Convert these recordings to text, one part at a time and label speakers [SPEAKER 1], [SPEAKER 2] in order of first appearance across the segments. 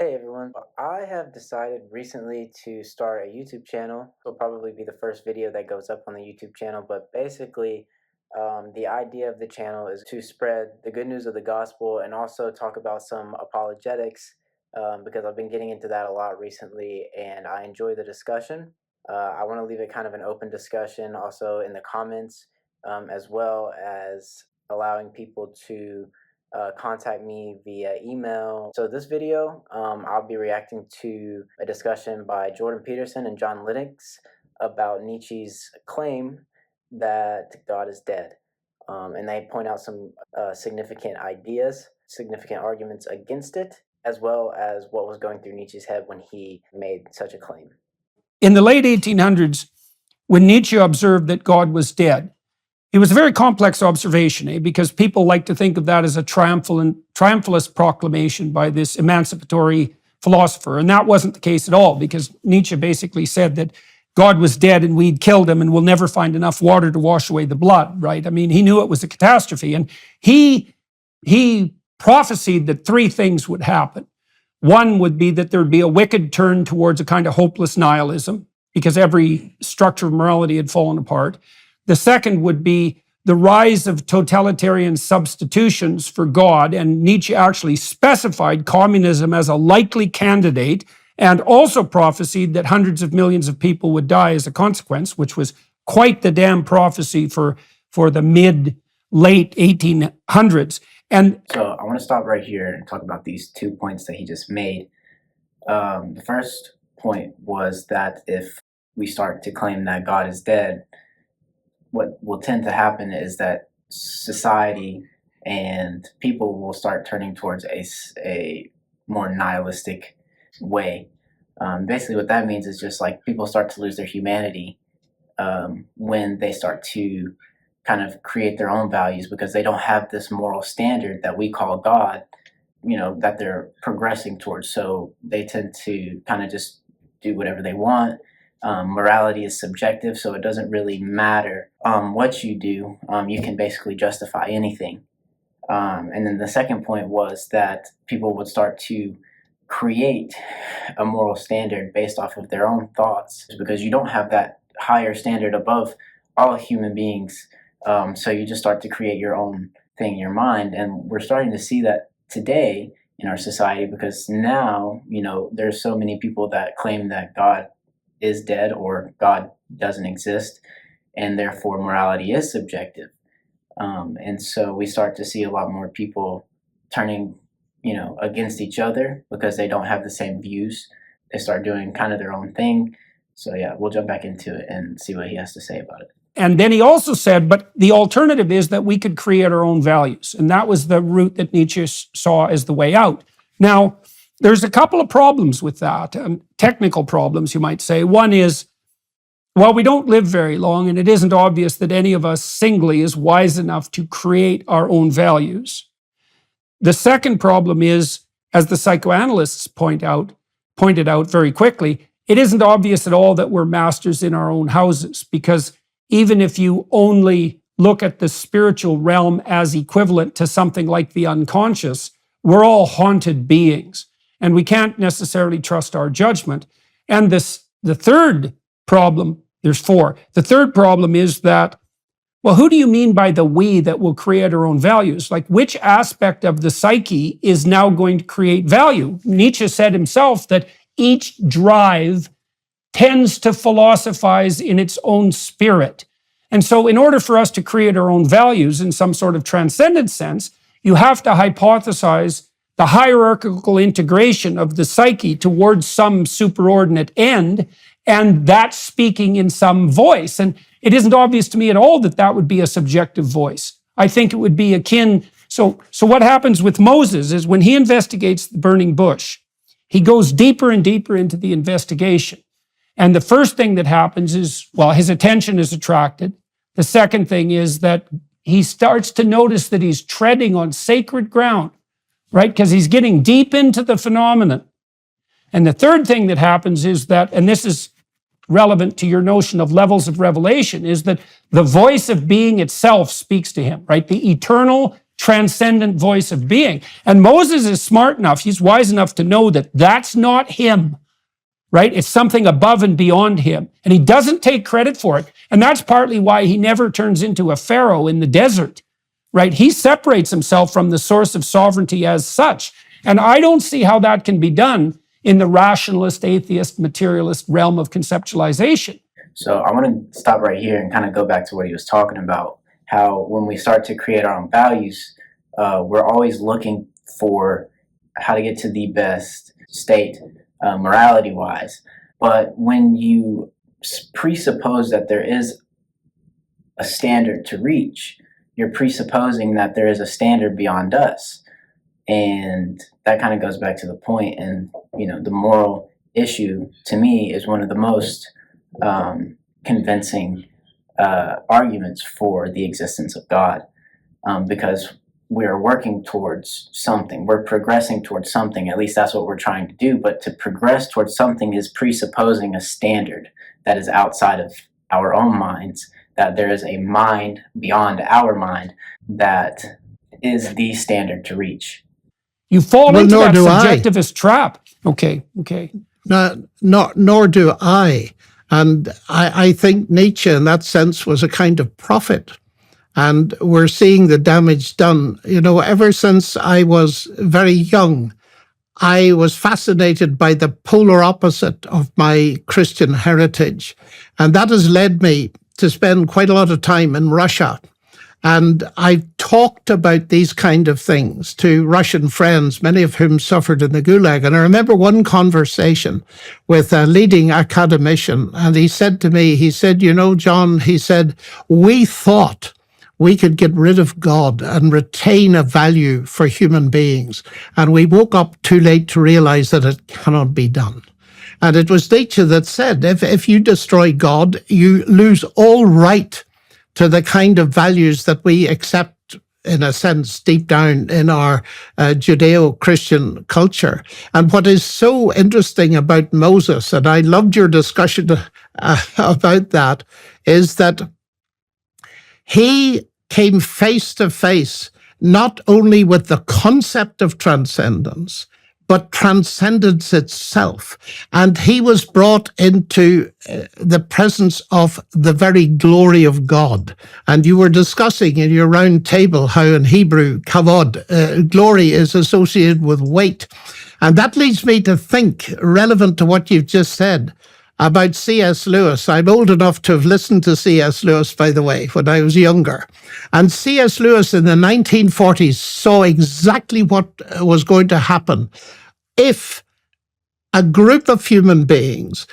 [SPEAKER 1] Hey everyone, I have decided recently to start a YouTube channel. It'll probably be the first video that goes up on the YouTube channel, but basically the idea of the channel is to spread the good news of the gospel and also talk about some apologetics because I've been getting into that a lot recently and I enjoy the discussion. I want to leave it kind of an open discussion also in the comments, as well as allowing people to contact me via email. So this video, I'll be reacting to a discussion by Jordan Peterson and John Lennox about Nietzsche's claim that God is dead. And they point out some significant ideas, significant arguments against it, as well as what was going through Nietzsche's head when he made such a claim.
[SPEAKER 2] In the late 1800s, when Nietzsche observed that God was dead, it was a very complex observation, because people like to think of that as a triumphalist proclamation by this emancipatory philosopher. And that wasn't the case at all, because Nietzsche basically said that God was dead and we'd killed him and we'll never find enough water to wash away the blood, right? I mean, he knew it was a catastrophe. And he prophesied that three things would happen. One would be that there'd be a wicked turn towards a kind of hopeless nihilism, because every structure of morality had fallen apart. The second would be the rise of totalitarian substitutions for God, and Nietzsche actually specified communism as a likely candidate, and also prophesied that hundreds of millions of people would die as a consequence, which was quite the damn prophecy for the late 1800s. And
[SPEAKER 1] so I want to stop right here and talk about these 2 points that he just made. The first point was that if we start to claim that God is dead, what will tend to happen is that society and people will start turning towards a more nihilistic way. Basically what that means is just like people start to lose their humanity when they start to kind of create their own values, because they don't have this moral standard that we call God, that they're progressing towards. So they tend to kind of just do whatever they want. Morality is subjective, so it doesn't really matter what you do. You can basically justify anything. And then the second point was that people would start to create a moral standard based off of their own thoughts, because you don't have that higher standard above all human beings. So you just start to create your own thing in your mind. And we're starting to see that today in our society, because now, there's so many people that claim that God is dead or God doesn't exist, and therefore morality is subjective. And so we start to see a lot more people turning, against each other because they don't have the same views. They start doing kind of their own thing. So yeah, we'll jump back into it and see what he has to say about it.
[SPEAKER 2] And then he also said, but the alternative is that we could create our own values. And that was the route that Nietzsche saw as the way out. Now, there's a couple of problems with that, technical problems, you might say. One is, well, we don't live very long, and it isn't obvious that any of us singly is wise enough to create our own values. The second problem is, as the psychoanalysts pointed out very quickly, it isn't obvious at all that we're masters in our own houses, because even if you only look at the spiritual realm as equivalent to something like the unconscious, we're all haunted beings. And we can't necessarily trust our judgment. And the third problem, there's four. The third problem is that, well, who do you mean by the we that will create our own values? Like, which aspect of the psyche is now going to create value? Nietzsche said himself that each drive tends to philosophize in its own spirit. And so in order for us to create our own values in some sort of transcendent sense, you have to hypothesize the hierarchical integration of the psyche towards some superordinate end, and that speaking in some voice. And it isn't obvious to me at all that that would be a subjective voice. I think it would be akin. So what happens with Moses is when he investigates the burning bush, he goes deeper and deeper into the investigation. And the first thing that happens is, well, his attention is attracted. The second thing is that he starts to notice that he's treading on sacred ground, right? Because he's getting deep into the phenomenon. And the third thing that happens is that, and this is relevant to your notion of levels of revelation, is that the voice of being itself speaks to him, right? The eternal transcendent voice of being. And Moses is smart enough, he's wise enough to know that that's not him, right? It's something above and beyond him. And he doesn't take credit for it. And that's partly why he never turns into a pharaoh in the desert, right? He separates himself from the source of sovereignty as such. And I don't see how that can be done in the rationalist, atheist, materialist realm of conceptualization.
[SPEAKER 1] So I want to stop right here and kind of go back to what he was talking about, how when we start to create our own values, we're always looking for how to get to the best state, morality-wise. But when you presuppose that there is a standard to reach, you're presupposing that there is a standard beyond us. And that kind of goes back to the point. And, the moral issue, to me, is one of the most convincing arguments for the existence of God, because we're working towards something. We're progressing towards something. At least that's what we're trying to do. But to progress towards something is presupposing a standard that is outside of our own minds, that there is a mind beyond our mind that is the standard to reach.
[SPEAKER 2] You fall into that subjectivist trap. Okay.
[SPEAKER 3] Nor do I. And I think Nietzsche, in that sense, was a kind of prophet. And we're seeing the damage done. Ever since I was very young, I was fascinated by the polar opposite of my Christian heritage. And that has led me to spend quite a lot of time in Russia. And I've talked about these kind of things to Russian friends, many of whom suffered in the Gulag. And I remember one conversation with a leading academician, and he said to me, John, he said, we thought we could get rid of God and retain a value for human beings. And we woke up too late to realize that it cannot be done. And it was Nietzsche that said, if you destroy God, you lose all right to the kind of values that we accept, in a sense, deep down in our Judeo-Christian culture. And what is so interesting about Moses, and I loved your discussion about that, is that he came face to face not only with the concept of transcendence, but transcendence itself. And he was brought into the presence of the very glory of God. And you were discussing in your round table how in Hebrew, kavod, glory is associated with weight. And that leads me to think, relevant to what you've just said, about C.S. Lewis. I'm old enough to have listened to C.S. Lewis, by the way, when I was younger. And C.S. Lewis in the 1940s saw exactly what was going to happen if a group of human beings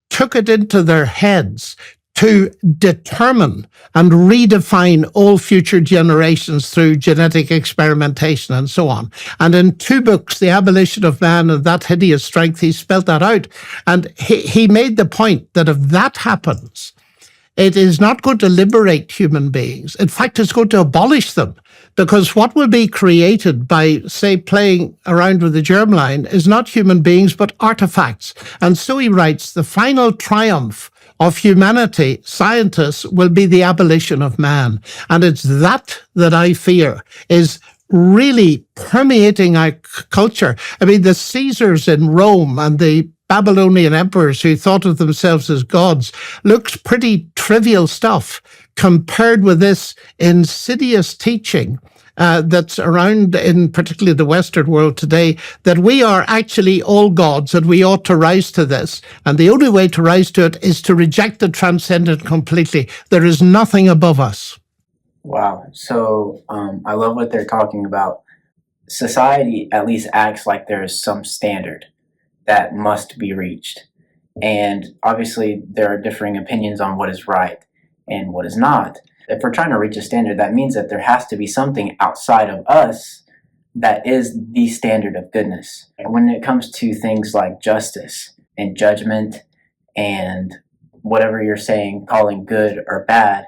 [SPEAKER 3] took it into their heads to determine and redefine all future generations through genetic experimentation and so on. And in 2 books, The Abolition of Man and That Hideous Strength, he spelled that out. And he made the point that if that happens, it is not going to liberate human beings. In fact, it's going to abolish them. Because what will be created by, say, playing around with the germline is not human beings, but artifacts. And so he writes, the final triumph of humanity, scientists, will be the abolition of man. And it's that I fear is really permeating our culture. I mean, the Caesars in Rome and the Babylonian emperors who thought of themselves as gods looks pretty trivial stuff compared with this insidious teaching that's around in particularly the Western world today, that we are actually all gods and we ought to rise to this. And the only way to rise to it is to reject the transcendent completely. There is nothing above us.
[SPEAKER 1] Wow. So I love what they're talking about. Society at least acts like there is some standard that must be reached. And obviously there are differing opinions on what is right and what is not. If we're trying to reach a standard, that means that there has to be something outside of us that is the standard of goodness. And when it comes to things like justice and judgment and whatever you're saying, calling good or bad,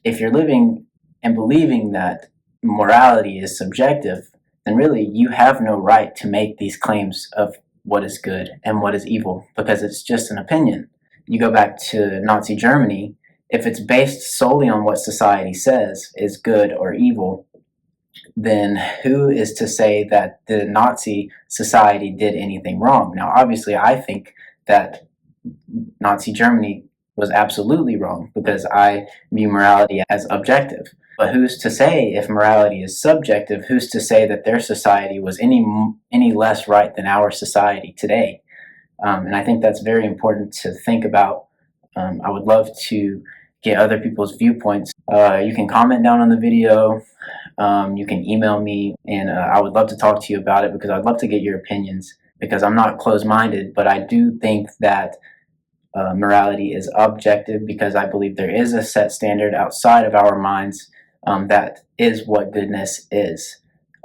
[SPEAKER 1] if you're living and believing that morality is subjective, then really you have no right to make these claims of what is good and what is evil, because it's just an opinion. You go back to Nazi Germany, if it's based solely on what society says is good or evil, then who is to say that the Nazi society did anything wrong? Now, obviously, I think that Nazi Germany was absolutely wrong because I view morality as objective. But who's to say if morality is subjective? Who's to say that their society was any less right than our society today? And I think that's very important to think about. I would love to get other people's viewpoints. You can comment down on the video. You can email me, and I would love to talk to you about it because I'd love to get your opinions, because I'm not closed-minded, but I do think that morality is objective, because I believe there is a set standard outside of our minds that is what goodness is.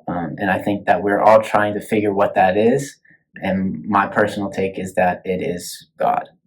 [SPEAKER 1] And I think that we're all trying to figure what that is. And my personal take is that it is God.